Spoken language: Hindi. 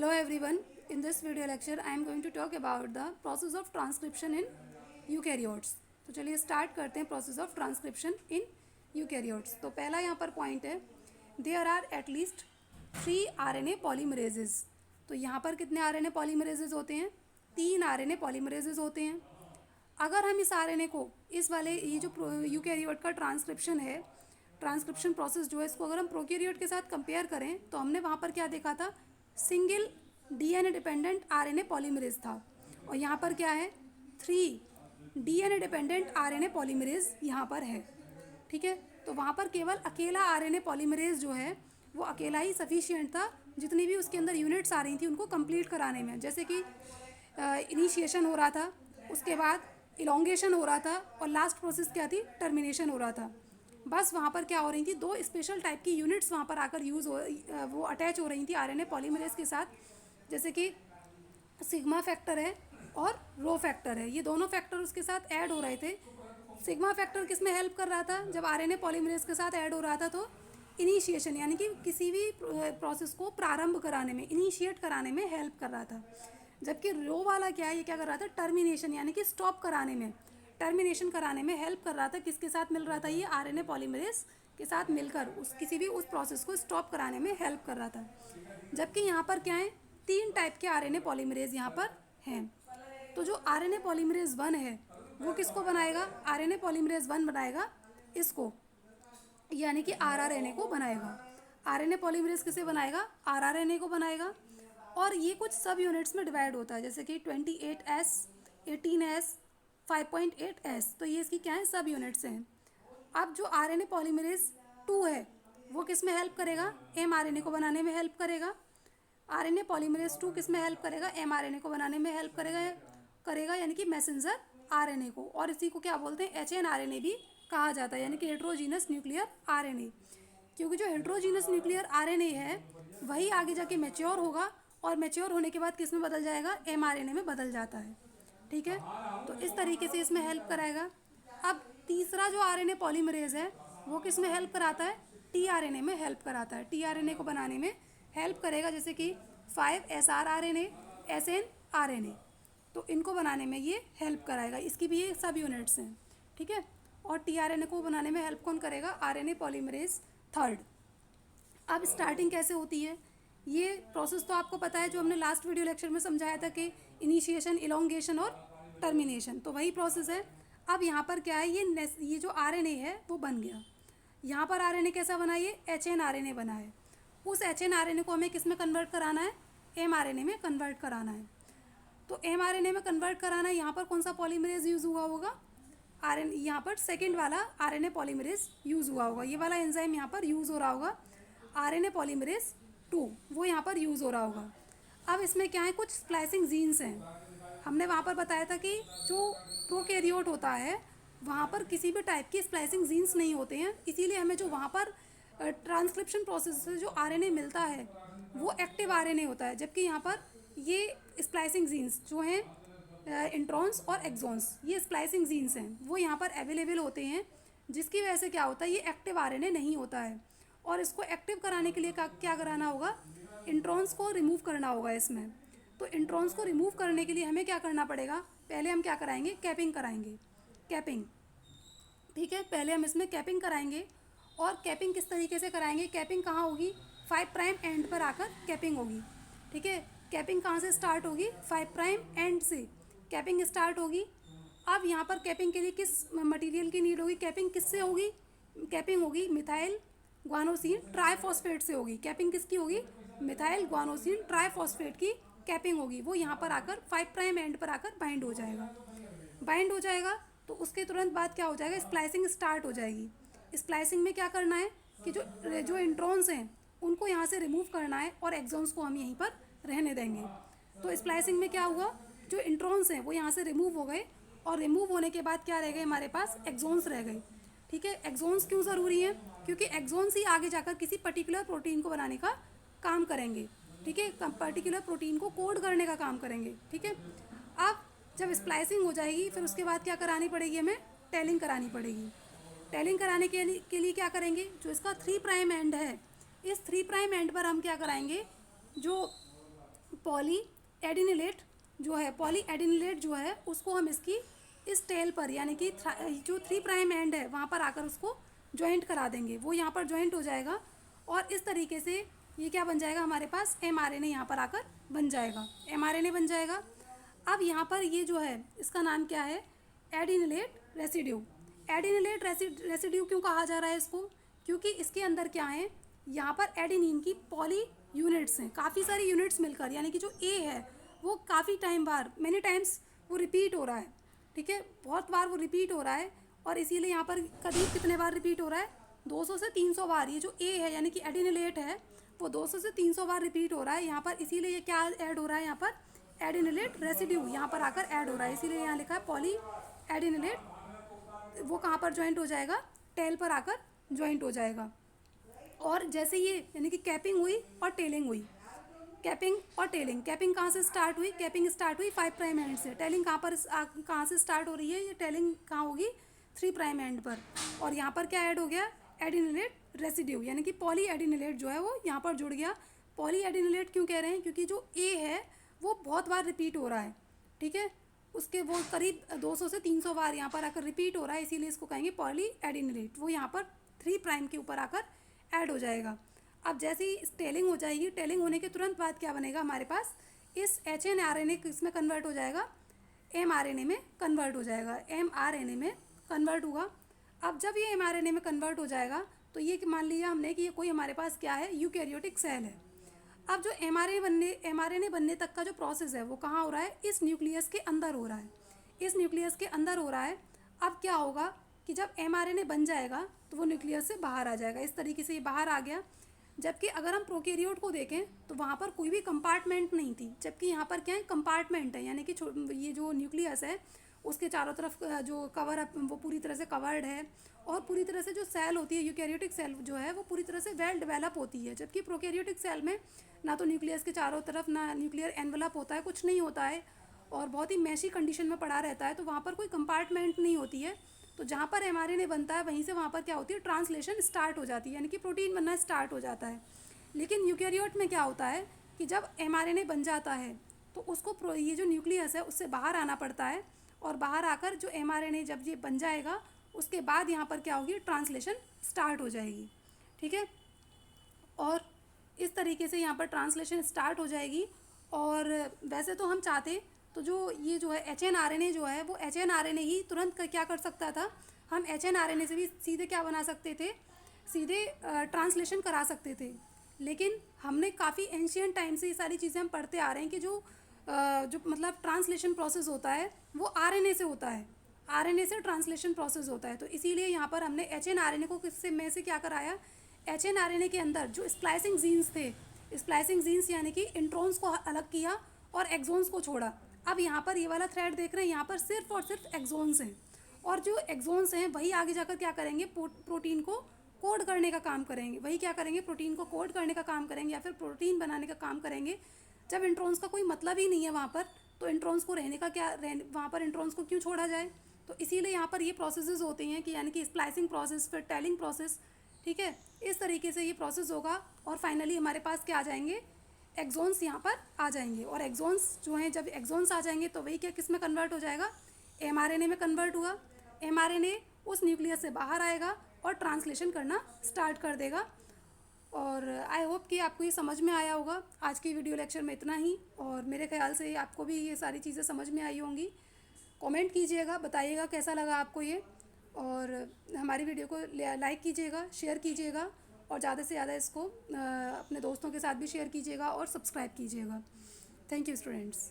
Hello everyone. In this video lecture, I am going to talk about the process of transcription in eukaryotes. तो चलिए स्टार्ट करते हैं process of transcription in eukaryotes. तो पहला यहाँ पर पॉइंट है, there are at least 3 RNA polymerases. तो यहाँ पर कितने RNA पॉलीमरेजेस होते हैं? 3 RNA पॉलीमरेजेस होते हैं. अगर हम इस RNA को इस वाले ये जो यूकैरियोट का ट्रांसक्रिप्शन है, ट्रांसक्रिप्शन प्रोसेस जो है, इसको अगर हम प्रोकैरियोट के साथ कंपेयर करें तो हमने वहाँ पर क्या देखा था? Single DNA dependent RNA polymerase था. और यहाँ पर क्या है? 3 DNA डिपेंडेंट RNA पॉलीमरेज यहाँ पर है. ठीक है, तो वहाँ पर केवल अकेला RNA पॉलीमरेज जो है वो अकेला ही सफिशिएंट था जितनी भी उसके अंदर यूनिट्स आ रही थी उनको कंप्लीट कराने में. जैसे कि इनिशिएशन हो रहा था, उसके बाद इलोंगेशन हो रहा था और लास्ट प्रोसेस क्या थी? टर्मिनेशन हो रहा था. बस वहाँ पर क्या हो रही थी? 2 स्पेशल टाइप की यूनिट्स वहाँ पर आकर वो अटैच हो रही थी RNA पॉलीमरेज के साथ. जैसे कि सिग्मा फैक्टर है और रो फैक्टर है. ये दोनों फैक्टर उसके साथ ऐड हो रहे थे. सिग्मा फैक्टर किस में हेल्प कर रहा था? जब RNA पॉलीमरेज के साथ ऐड हो रहा था तो इनिशिएशन यानी कि किसी भी प्रोसेस को प्रारंभ कराने में, इनिशिएट कराने में हेल्प कर रहा था. जबकि रो वाला क्या है? ये क्या कर रहा था? टर्मिनेशन यानी कि स्टॉप कराने में, टर्मिनेशन कराने में हेल्प कर रहा था. किसके साथ मिल रहा था? ये RNA पॉलीमरेज के साथ मिलकर किसी भी उस प्रोसेस को स्टॉप कराने में हेल्प कर रहा था. जबकि यहाँ पर क्या है? 3 टाइप के RNA पॉलीमरेज यहाँ पर हैं. तो जो RNA पॉलीमरेज 1 है वो किसको बनाएगा? RNA पॉलीमरेज 1 बनाएगा इसको, यानी कि rRNA को बनाएगा. RNA पॉलीमरेज किसे बनाएगा? rRNA को बनाएगा. और ये कुछ सब यूनिट्स में डिवाइड होता है, जैसे कि 28S, 18S, 5.8S. तो ये इसकी क्या है? सब यूनिट्स हैं. अब जो RNA पॉलीमरेज 2 है वो किस में हेल्प करेगा? mRNA को बनाने में हेल्प करेगा. RNA पॉलीमरेज 2 किस में हेल्प करेगा? mRNA को बनाने में हेल्प करेगा यानी कि मैसेंजर RNA को. और इसी को क्या बोलते हैं? HNRNA भी कहा जाता है, यानी कि हेट्रोजीनस न्यूक्लियर RNA. क्योंकि जो हेट्रोजीनस न्यूक्लियर RNA है वही आगे जाके मैच्योर होगा और मैच्योर होने के बाद किस में बदल जाएगा? mRNA में बदल जाता है. ठीक है, तो इस तरीके से इसमें हेल्प कराएगा. अब तीसरा जो RNA पॉलीमरेज है वो किस में हेल्प कराता है? tRNA में हेल्प कराता है. tRNA को बनाने में हेल्प करेगा, जैसे कि 5SRRNA, SNRNA. तो इनको बनाने में ये हेल्प कराएगा. इसकी भी ये सब यूनिट्स हैं. ठीक है, और tRNA को बनाने में हेल्प कौन करेगा? RNA polymerase 3. अब स्टार्टिंग कैसे होती है? ये प्रोसेस तो आपको पता है, जो हमने लास्ट वीडियो लेक्चर में समझाया था कि इनिशिएशन, इलोंगेशन और टर्मिनेशन, तो वही प्रोसेस है. अब यहाँ पर क्या है? ये जो RNA है वो बन गया. यहाँ पर RNA कैसा बना? ये HNRNA बना है. उस HNRNA को हमें किस में कन्वर्ट कराना है? mRNA में कन्वर्ट कराना है. तो mRNA में कन्वर्ट कराना है. यहाँ पर कौन सा पॉलीमरेज यूज़ हुआ होगा? यहाँ पर सेकेंड वाला RNA पॉलीमरेज यूज़ हुआ होगा. ये वाला एंजाइम यहाँ पर यूज़ हो रहा होगा, RNA पॉलीमरेज 2, वो यहाँ पर यूज़ हो रहा होगा. अब इसमें क्या है? कुछ स्प्लाइसिंग जीन्स हैं. हमने वहाँ पर बताया था कि जो प्रोकैरियोट होता है वहाँ पर किसी भी टाइप की स्प्लाइसिंग जीन्स नहीं होते हैं. इसीलिए हमें जो वहाँ पर ट्रांसक्रिप्शन प्रोसेस से जो RNA मिलता है वो एक्टिव RNA होता है. जबकि यहाँ पर ये स्प्लाइसिंग जीन्स जो हैं, इंट्रॉन्स और एक्सॉन्स, ये स्प्लाइसिंग जीन्स हैं, वो यहाँ पर अवेलेबल होते हैं. जिसकी वजह से क्या होता है? ये एक्टिव RNA नहीं होता है. और इसको एक्टिव कराने के लिए क्या कराना होगा? इंट्रॉन्स को रिमूव करना होगा इसमें. तो इंट्रॉन्स को रिमूव करने के लिए हमें क्या करना पड़ेगा? पहले हम क्या कराएंगे? कैपिंग कराएंगे. कैपिंग, ठीक है, पहले हम इसमें कैपिंग कराएंगे. और कैपिंग किस तरीके से कराएंगे? कैपिंग कहाँ होगी? 5' एंड पर आकर कैपिंग होगी. ठीक है, कैपिंग कहाँ से स्टार्ट होगी? 5' एंड से कैपिंग स्टार्ट होगी. अब यहाँ पर कैपिंग के लिए किस मटेरियल की नीड होगी? कैपिंग किससे होगी? कैपिंग होगी मिथाइल ग्वानोसिन ट्राइफॉस्फेट से होगी. कैपिंग किसकी होगी? मिथाइल ग्वानोसिन ट्राइफॉस्फेट की कैपिंग होगी. वो यहाँ पर आकर 5' एंड पर आकर बाइंड हो जाएगा. बाइंड हो जाएगा तो उसके तुरंत बाद क्या हो जाएगा? स्प्लाइसिंग स्टार्ट हो जाएगी. स्प्लाइसिंग में क्या करना है कि जो इंट्रॉन्स हैं उनको यहाँ से रिमूव करना है और एक्सॉन्स को हम यहीं पर रहने देंगे. तो स्प्लाइसिंग में क्या हुआ? जो इंट्रॉन्स हैं वो यहाँ से रिमूव हो गए और रिमूव होने के बाद क्या रह गए? हमारे पास एक्सॉन्स रह गए. ठीक है, एक्सॉन्स क्यों ज़रूरी हैं? क्योंकि एक्सॉन्स ही आगे जाकर किसी पर्टिकुलर प्रोटीन को बनाने का काम करेंगे. ठीक है, पर्टिकुलर प्रोटीन को कोड करने का काम करेंगे. ठीक है, अब जब स्प्लाइसिंग हो जाएगी फिर उसके बाद क्या करानी पड़ेगी? हमें टेलिंग करानी पड़ेगी. टेलिंग कराने के लिए क्या करेंगे? जो इसका 3' एंड है, इस 3' एंड पर हम क्या कराएंगे? जो पॉली एडिनिलेट जो है उसको हम इसकी इस टेल पर यानी कि जो 3 प्राइम एंड है वहाँ पर आकर उसको ज्वाइंट करा देंगे, वो यहाँ पर ज्वाइंट हो जाएगा और इस तरीके से ये क्या बन जाएगा हमारे पास mRNA यहाँ पर आकर बन जाएगा, mRNA बन जाएगा। अब यहाँ पर ये जो है इसका नाम क्या है, एडिनिलेट रेसिड्यू। एडिनिलेट रेसिड्यू क्यों कहा जा रहा है इसको, क्योंकि इसके अंदर क्या है, यहाँ पर एडिनिन की पॉली यूनिट्स हैं, काफ़ी सारी यूनिट्स मिलकर, यानी कि जो ए है वो काफ़ी टाइम बार मैनी टाइम्स वो रिपीट हो रहा है, ठीक है, बहुत बार वो रिपीट हो रहा है और इसीलिए यहाँ पर करीब कितने बार रिपीट हो रहा है, 200 से 300 बार। ये जो ए है यानी कि एडिनिलेट है वो 200 से 300 बार रिपीट हो रहा है यहाँ पर, इसीलिए ये क्या ऐड हो रहा है यहाँ पर, एडिनिलेट रेसिड्यू यहाँ पर आकर ऐड हो रहा है, इसीलिए यहाँ लिखा है पॉली एडिनिलेट। वो कहाँ पर ज्वाइंट हो जाएगा, टेल पर आकर ज्वाइंट हो जाएगा। और जैसे ये यानी कि कैपिंग हुई और टेलिंग हुई, कैपिंग और टेलिंग, कैपिंग कहाँ से स्टार्ट हुई, कैपिंग स्टार्ट हुई 5 प्राइम एंड से, टेलिंग कहाँ से स्टार्ट हो रही है, ये टेलिंग कहाँ होगी 3 प्राइम एंड पर। और यहाँ पर क्या ऐड हो गया, एडिनिलेट रेसिड्यू यानी कि पॉली एडिनिलेट जो है वो यहाँ पर जुड़ गया। पॉली एडिनिलेट क्यों कह रहे हैं, क्योंकि जो ए है वो बहुत बार रिपीट हो रहा है, ठीक है, उसके वो करीब 200 से 300 बार यहाँ पर आकर रिपीट हो रहा है, इसीलिए इसको कहेंगे पॉली एडिनिलेट। वो यहाँ पर 3 प्राइम के ऊपर आकर ऐड हो जाएगा। अब जैसे ही टेलिंग हो जाएगी, टेलिंग होने के तुरंत बाद क्या बनेगा हमारे पास, इस HNRNA किस में कन्वर्ट हो जाएगा, mRNA में कन्वर्ट हो जाएगा, mRNA में कन्वर्ट हुआ। अब जब ये mRNA में कन्वर्ट हो जाएगा तो ये मान लिया हमने कि ये कोई हमारे पास क्या है, यूकैरियोटिक सेल है। अब जो mRNA बनने तक का जो प्रोसेस है वो कहाँ हो रहा है, इस न्यूक्लियस के अंदर हो रहा है, इस न्यूक्लियस के अंदर हो रहा है। अब क्या होगा कि जब mRNA बन जाएगा तो वो न्यूक्लियस से बाहर आ जाएगा, इस तरीके से ये बाहर आ गया। जबकि अगर हम प्रोकैरियोट को देखें तो वहाँ पर कोई भी कंपार्टमेंट नहीं थी, जबकि यहाँ पर क्या है, कंपार्टमेंट है, यानी कि ये जो न्यूक्लियस है उसके चारों तरफ जो कवर है वो पूरी तरह से कवर्ड है और पूरी तरह से जो सेल होती है यूकैरियोटिक सेल जो है वो पूरी तरह से वेल डेवलप होती है। जबकि प्रोकैरियोटिक सेल में ना तो न्यूक्लियस के चारों तरफ ना न्यूक्लियर एनवलप होता है, कुछ नहीं होता है और बहुत ही मैशी कंडीशन में पड़ा रहता है, तो वहाँ पर कोई कंपार्टमेंट नहीं होती है। तो जहाँ पर mRNA बनता है वहीं से वहाँ पर क्या होती है, ट्रांसलेशन स्टार्ट हो जाती है, यानी कि प्रोटीन बनना स्टार्ट हो जाता है। लेकिन यूकैरियोट में क्या होता है कि जब mRNA बन जाता है तो उसको ये जो न्यूक्लियस है उससे बाहर आना पड़ता है और बाहर आकर जो mRNA जब ये बन जाएगा उसके बाद यहाँ पर क्या होगी, ट्रांसलेशन स्टार्ट हो जाएगी, ठीक है। और इस तरीके से यहाँ पर ट्रांसलेशन स्टार्ट हो जाएगी। और वैसे तो हम चाहते तो जो ये जो है HNRNA जो है वो HNRNA ही तुरंत क्या कर सकता था, हम HNRNA से भी सीधे क्या बना सकते थे, सीधे ट्रांसलेशन करा सकते थे। लेकिन हमने काफ़ी एंशियंट टाइम से ये सारी चीज़ें हम पढ़ते आ रहे हैं कि जो मतलब ट्रांसलेशन प्रोसेस होता है वो RNA से होता है, RNA से ट्रांसलेशन प्रोसेस होता है। तो इसीलिए यहाँ पर हमने HNRNA को किससे में से क्या कराया, HNRNA के अंदर जो स्प्लाइसिंग जीन्स थे, स्प्लाइसिंग जीन्स यानी कि इंट्रॉन्स को अलग किया और एक्सोन्स को छोड़ा। अब यहाँ पर ये वाला थ्रेड देख रहे हैं, यहाँ पर सिर्फ और सिर्फ एक्सोन्स हैं और जो एक्सोन्स हैं वही आगे जाकर क्या करेंगे, प्रोटीन को कोड करने का काम करेंगे, वही क्या करेंगे, प्रोटीन को कोड करने का काम करेंगे या फिर प्रोटीन बनाने का काम करेंगे। जब इंट्रॉन्स का कोई मतलब ही नहीं है वहाँ पर, तो इंट्रॉन्स को रहने का क्या, वहाँ पर इंट्रॉन्स को क्यों छोड़ा जाए। तो इसीलिए यहाँ पर ये प्रोसेसेस होते हैं कि यानी कि स्प्लाइसिंग प्रोसेस, फिर टेलिंग प्रोसेस, ठीक है, इस तरीके से ये प्रोसेस होगा और फाइनली हमारे पास क्या आ जाएंगे, एक्सोन्स यहाँ पर आ जाएंगे। और एक्सोन्स जो हैं, जब एक्सोन्स आ जाएंगे तो वही क्या किस में कन्वर्ट हो जाएगा, mRNA में कन्वर्ट हुआ। mRNA उस न्यूक्लियस से बाहर आएगा और ट्रांसलेशन करना स्टार्ट कर देगा। और आई होप कि आपको ये समझ में आया होगा। आज की वीडियो लेक्चर में इतना ही और मेरे ख्याल से आपको भी ये सारी चीज़ें समझ में आई होंगी। कमेंट कीजिएगा, बताइएगा कैसा लगा आपको ये, और हमारी वीडियो को लाइक कीजिएगा, शेयर कीजिएगा और ज़्यादा से ज़्यादा इसको अपने दोस्तों के साथ भी शेयर कीजिएगा और सब्सक्राइब कीजिएगा। Thank you students.